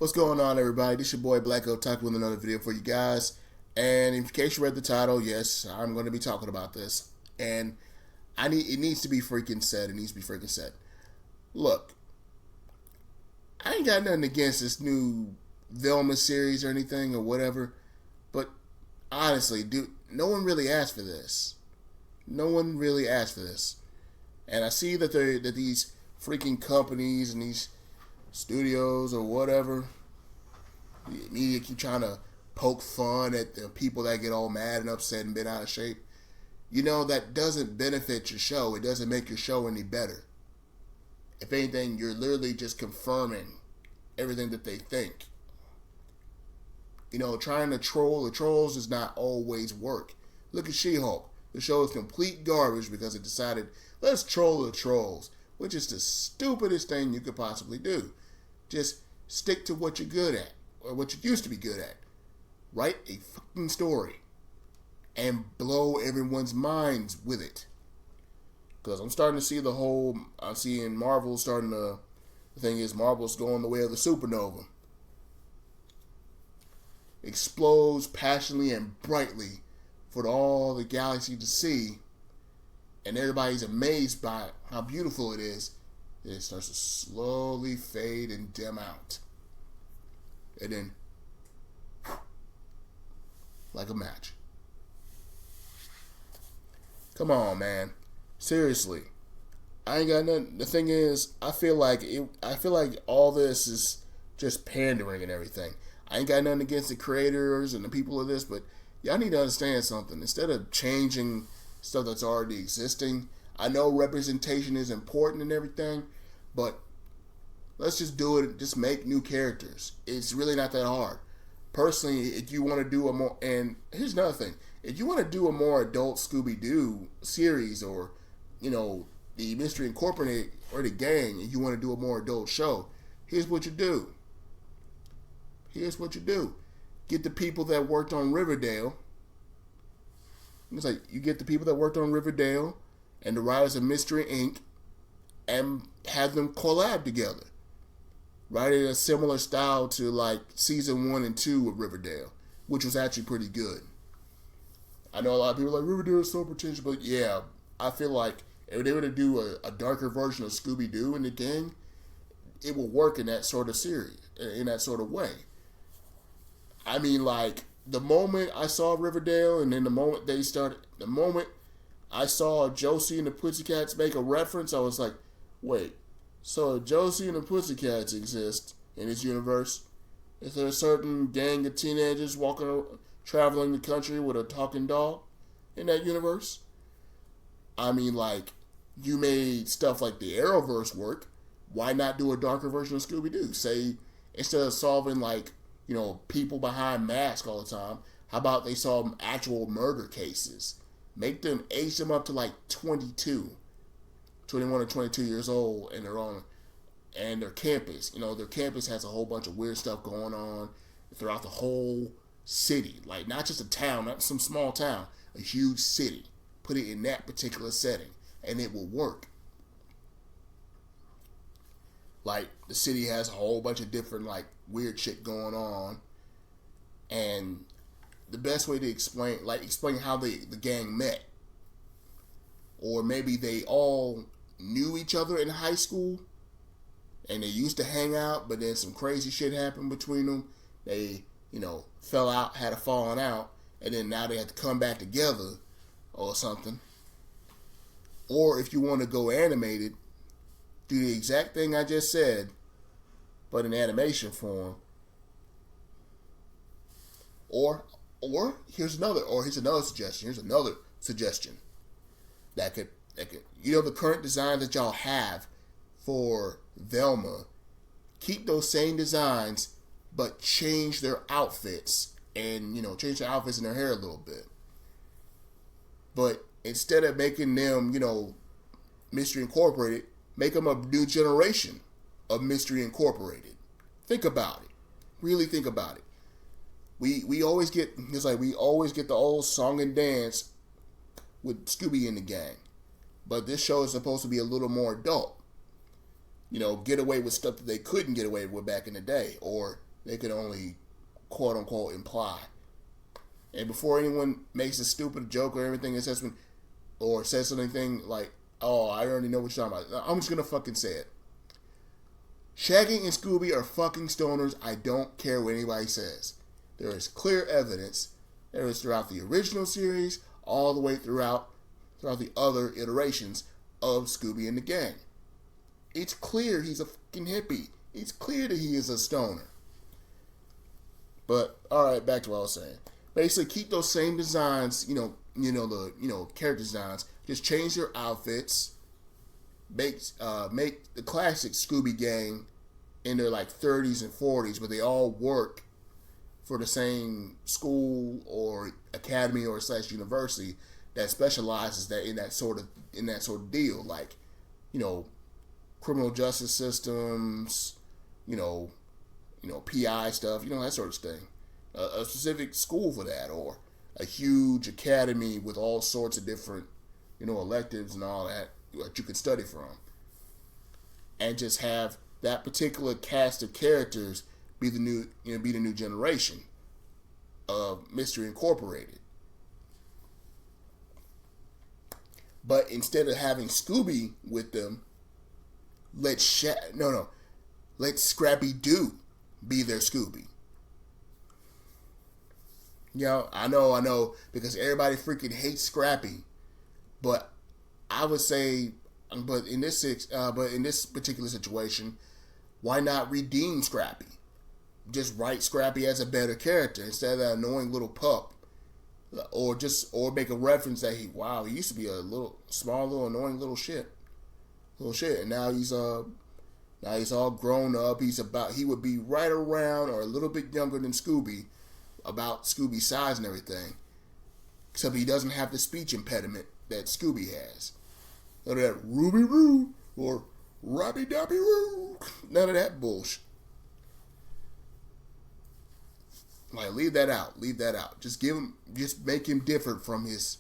What's going on, everybody? This your boy Black Otaku with another video for you guys. And in case you read the title, yes, I'm going to be talking about this. And it needs to be freaking said. It needs to be freaking said. Look, I ain't got nothing against this new Velma series or anything or whatever. But honestly, dude, no one really asked for this. No one really asked for this. And I see that these freaking companies and these studios or whatever, the media keep trying to poke fun at the people that get all mad and upset and bent out of shape. You know, that doesn't benefit your show. It doesn't make your show any better. If anything, you're literally just confirming everything that they think. You know, trying to troll the trolls does not always work. Look at She-Hulk. The show is complete garbage because it decided, let's troll the trolls, which is the stupidest thing you could possibly do. Just stick to what you're good at, or what you used to be good at. Write a fucking story and blow everyone's minds with it. Because I'm starting to see I'm seeing Marvel the thing is, Marvel's going the way of the supernova. Explodes passionately and brightly for all the galaxy to see, and everybody's amazed by how beautiful it is. It starts to slowly fade and dim out. And then, like a match. Come on, man. Seriously. I ain't got nothing. The thing is, I feel like all this is just pandering and everything. I ain't got nothing against the creators and the people of this, but y'all need to understand something. Instead of changing stuff that's already existing, I know representation is important and everything, but let's just do it. Just make new characters. It's really not that hard. Personally, if you want to do a more, and here's another thing, if you want to do a more adult Scooby-Doo series, or, you know, the Mystery Incorporated or the Gang, and you want to do a more adult show, here's what you do. Here's what you do. Get the people that worked on Riverdale. It's like you get the people that worked on Riverdale and the writers of Mystery Inc. and have them collab together. Write it in a similar style to like season 1 and 2 of Riverdale, which was actually pretty good. I know a lot of people are like, Riverdale is so pretentious, but yeah, I feel like if they were to do a darker version of Scooby-Doo and the Gang, it will work in that sort of series, in that sort of way. I mean, like, the moment I saw Riverdale, and then the moment I saw Josie and the Pussycats make a reference, I was like, wait, so Josie and the Pussycats exist in this universe? Is there a certain gang of teenagers traveling the country with a talking dog in that universe? I mean, like, you made stuff like the Arrowverse work. Why not do a darker version of Scooby-Doo? Say, instead of solving, like, you know, people behind masks all the time, how about they solve actual murder cases? Make them, age them up to like 21 or 22 years old, and their campus. You know, their campus has a whole bunch of weird stuff going on throughout the whole city. Like, not just a town, not some small town, a huge city. Put it in that particular setting, and it will work. Like, the city has a whole bunch of different, like, weird shit going on. And the best way to explain how the gang met. Or maybe they all knew each other in high school, and they used to hang out, but then some crazy shit happened between them. They, you know, fell out, had a falling out, and then now they had to come back together or something. Or if you want to go animated, do the exact thing I just said, but in animation form. Or here's another suggestion. Here's another suggestion that could you know, the current design that y'all have for Velma, keep those same designs, but change their outfits and, you know, change their outfits and their hair a little bit. But instead of making them, you know, Mystery Incorporated, make them a new generation of Mystery Incorporated. Think about it. Really think about it. We always get the old song and dance with Scooby and the Gang. But this show is supposed to be a little more adult. You know, get away with stuff that they couldn't get away with back in the day. Or they can only quote unquote imply. And before anyone makes a stupid joke or everything assessment or says something like, "Oh, I already know what you're talking about," I'm just gonna fucking say it. Shaggy and Scooby are fucking stoners. I don't care what anybody says. There is clear evidence. There is throughout the original series, all the way throughout the other iterations of Scooby and the gang. It's clear he's a fucking hippie. It's clear that he is a stoner. But all right, back to what I was saying. Basically, keep those same designs. The character designs. Just change their outfits. Make the classic Scooby gang in their like 30s and 40s, but they all work for the same school or academy or / university that specializes in that sort of deal, like criminal justice systems, PI stuff, that sort of thing. A specific school for that, or a huge academy with all sorts of different, electives and all that you can study from, and just have that particular cast of characters be the new generation of Mystery Incorporated. But instead of having Scooby with them, let Scrappy Doo be their Scooby. I know, because everybody freaking hates Scrappy, but I would say, but in this particular situation, why not redeem Scrappy? Just write Scrappy as a better character instead of that annoying little pup, or make a reference that he used to be a little annoying little shit, and now he's all grown up. He would be right around or a little bit younger than Scooby, about Scooby's size and everything, except he doesn't have the speech impediment that Scooby has. None of that Ruby Roo or Robbie Dobby Roo. None of that bullshit. Like, leave that out. Just make him different from his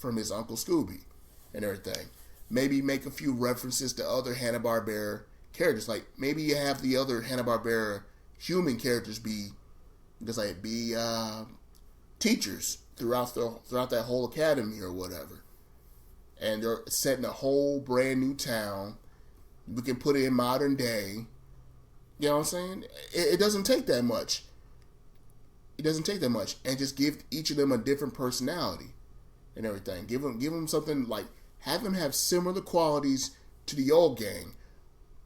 Uncle Scooby and everything. Maybe make a few references to other Hanna-Barbera characters. Like, maybe you have the other Hanna-Barbera human characters be teachers throughout that whole academy or whatever. And they're set in a whole brand new town. We can put it in modern day. You know what I'm saying? It doesn't take that much. And just give each of them a different personality and everything. Give them something like, have them have similar qualities to the old gang,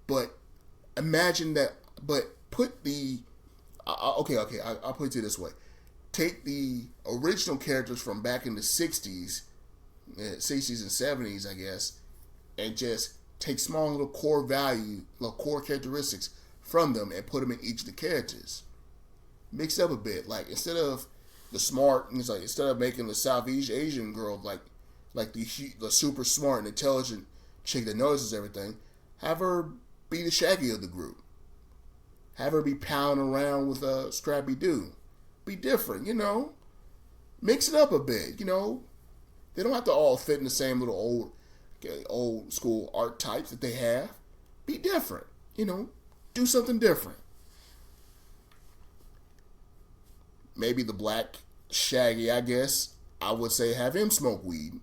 but imagine that. But put the I'll put it this way: take the original characters from back in the '60s and '70s, I guess, and just take small little core characteristics from them and put them in each of the characters. Mix up a bit, like instead of making the Southeast Asian girl like the super smart and intelligent chick that notices everything, have her be the Shaggy of the group. Have her be pounding around with Scrappy Doo. Be different, Mix it up a bit, They don't have to all fit in the same little old school archetypes that they have. Be different, Do something different. Maybe the black Shaggy, I guess, I would say have him smoke weed.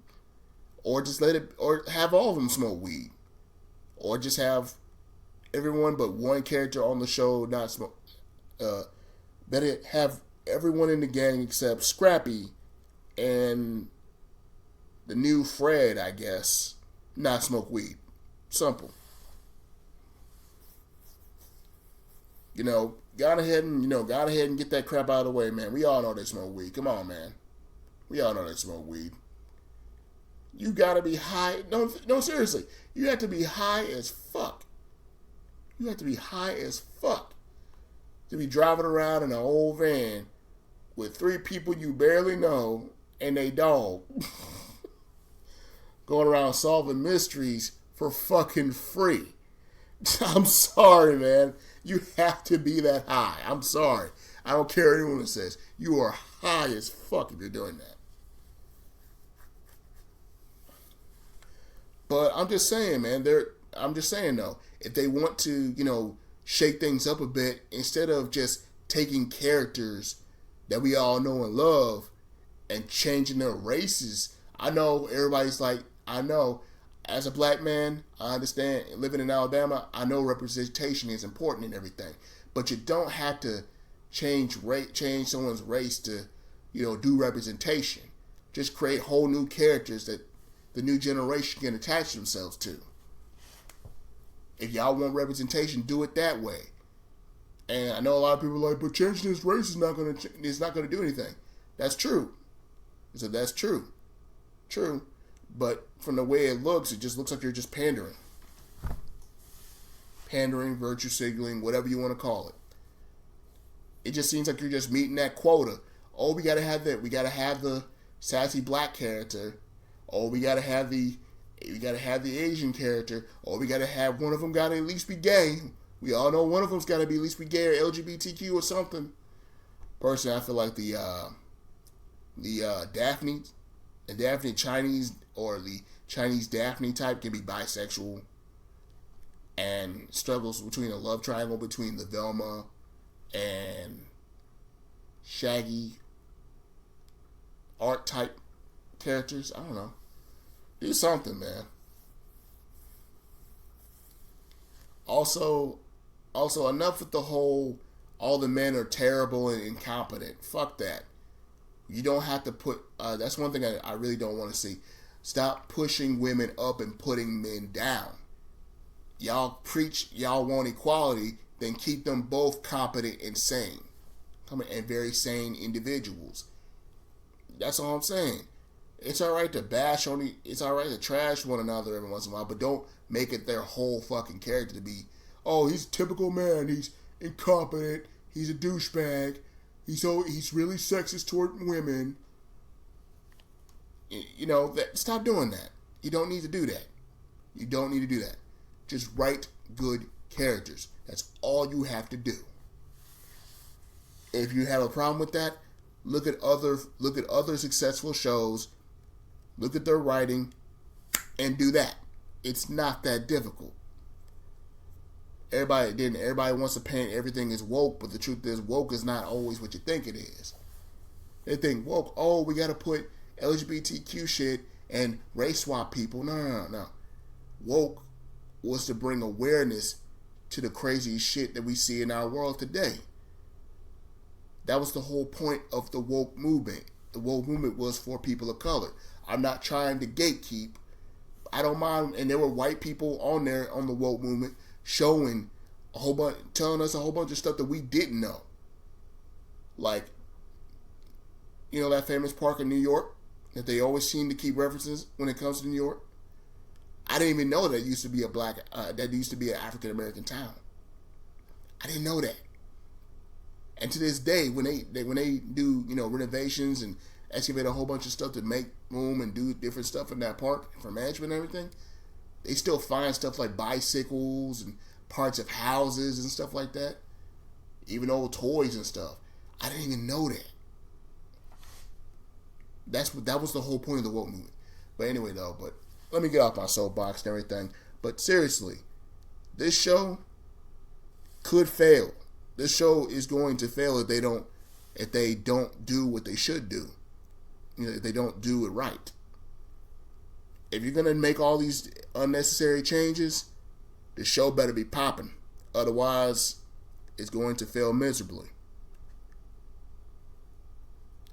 Or just or have all of them smoke weed. Or just have everyone but one character on the show not smoke. Better have everyone in the gang except Scrappy and the new Fred, I guess, not smoke weed. Simple. Got ahead and get that crap out of the way, man. We all know they smoke weed. Come on, man. We all know they smoke weed. You gotta be high. No, seriously. You have to be high as fuck. To be driving around in an old van with 3 people you barely know and a dog. Going around solving mysteries for fucking free. I'm sorry, man. You have to be that high. I'm sorry. I don't care what anyone says. You are high as fuck if you're doing that. But I'm just saying, man. I'm just saying, though, if they want to, shake things up a bit, instead of just taking characters that we all know and love and changing their races. I know everybody's like, I know, as a black man, I understand, living in Alabama, I know representation is important and everything. But you don't have to change someone's race to, do representation. Just create whole new characters that the new generation can attach themselves to. If y'all want representation, do it that way. And I know a lot of people are like, but changing this race is not gonna do anything. That's true. So that's true. True. But from the way it looks, it just looks like you're just pandering. Pandering, virtue signaling, whatever you want to call it. It just seems like you're just meeting that quota. Oh, we gotta have that. We gotta have the sassy black character. Oh, we gotta have the Asian character. Or we gotta have one of them gotta at least be gay. We all know one of them's gotta be at least be gay or LGBTQ or something. Personally, I feel like the Daphne Chinese or the Chinese Daphne type can be bisexual and struggles between a love triangle between the Velma and Shaggy art type characters. I don't know. Do something, man. Also enough with the whole all the men are terrible and incompetent. Fuck that. You don't have to put, that's one thing I really don't want to see. Stop pushing women up and putting men down. Y'all preach y'all want equality, then keep them both competent and sane. And very sane individuals. That's all I'm saying. It's alright to it's alright to trash one another every once in a while, but don't make it their whole fucking character to be, oh, he's a typical man, he's incompetent, he's a douchebag, he's really sexist toward women. Stop doing that. You don't need to do that. You don't need to do that. Just write good characters. That's all you have to do. If you have a problem with that, look at other successful shows, look at their writing, and do that. It's not that difficult. Everybody wants to paint everything as woke, but the truth is woke is not always what you think it is. They think woke, oh, we gotta put LGBTQ shit and race swap people. No. Woke was to bring awareness to the crazy shit that we see in our world today. That was the whole point of the woke movement. The woke movement was for people of color. I'm not trying to gatekeep. I don't mind. And there were white people on there on the woke movement showing telling us a whole bunch of stuff that we didn't know. Like, that famous park in New York that they always seem to keep references when it comes to New York. I didn't even know that used to be an African American town. I didn't know that. And to this day, when they do renovations and excavate a whole bunch of stuff to make room and do different stuff in that park for management and everything, they still find stuff like bicycles and parts of houses and stuff like that, even old toys and stuff. I didn't even know that. That was the whole point of the woke movement. But anyway, though, let me get off my soapbox and everything. But seriously, this show could fail. This show is going to fail if they don't do what they should do. If they don't do it right. If you're gonna make all these unnecessary changes, the show better be popping. Otherwise, it's going to fail miserably.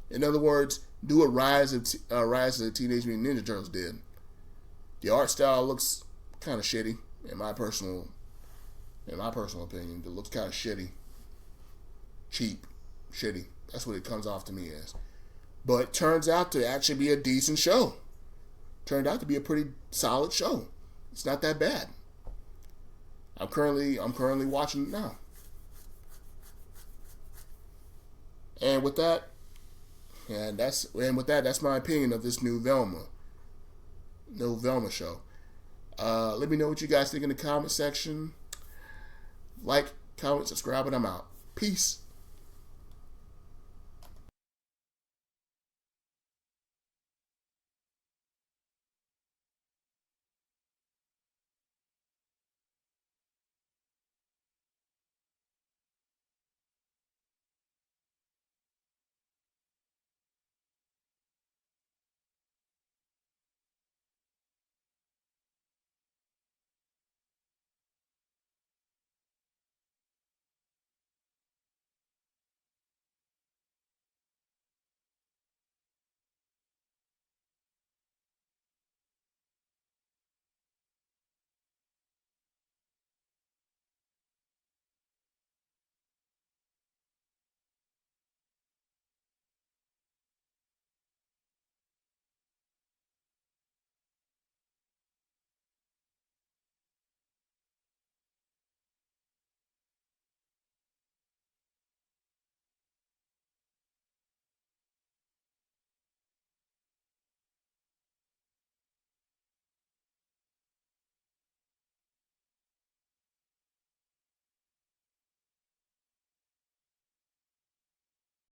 In other words, do what Rise of the Teenage Mutant Ninja Turtles did. The art style looks kind of shitty, in my personal opinion. It looks kind of shitty. Cheap. Shitty. That's what it comes off to me as. But it turns out to actually be a decent show. Turned out to be a pretty solid show. It's not that bad. I'm currently watching it now. And with that, that's my opinion of this new Velma show. Let me know what you guys think in the comment section. Like, comment, subscribe, and I'm out. Peace.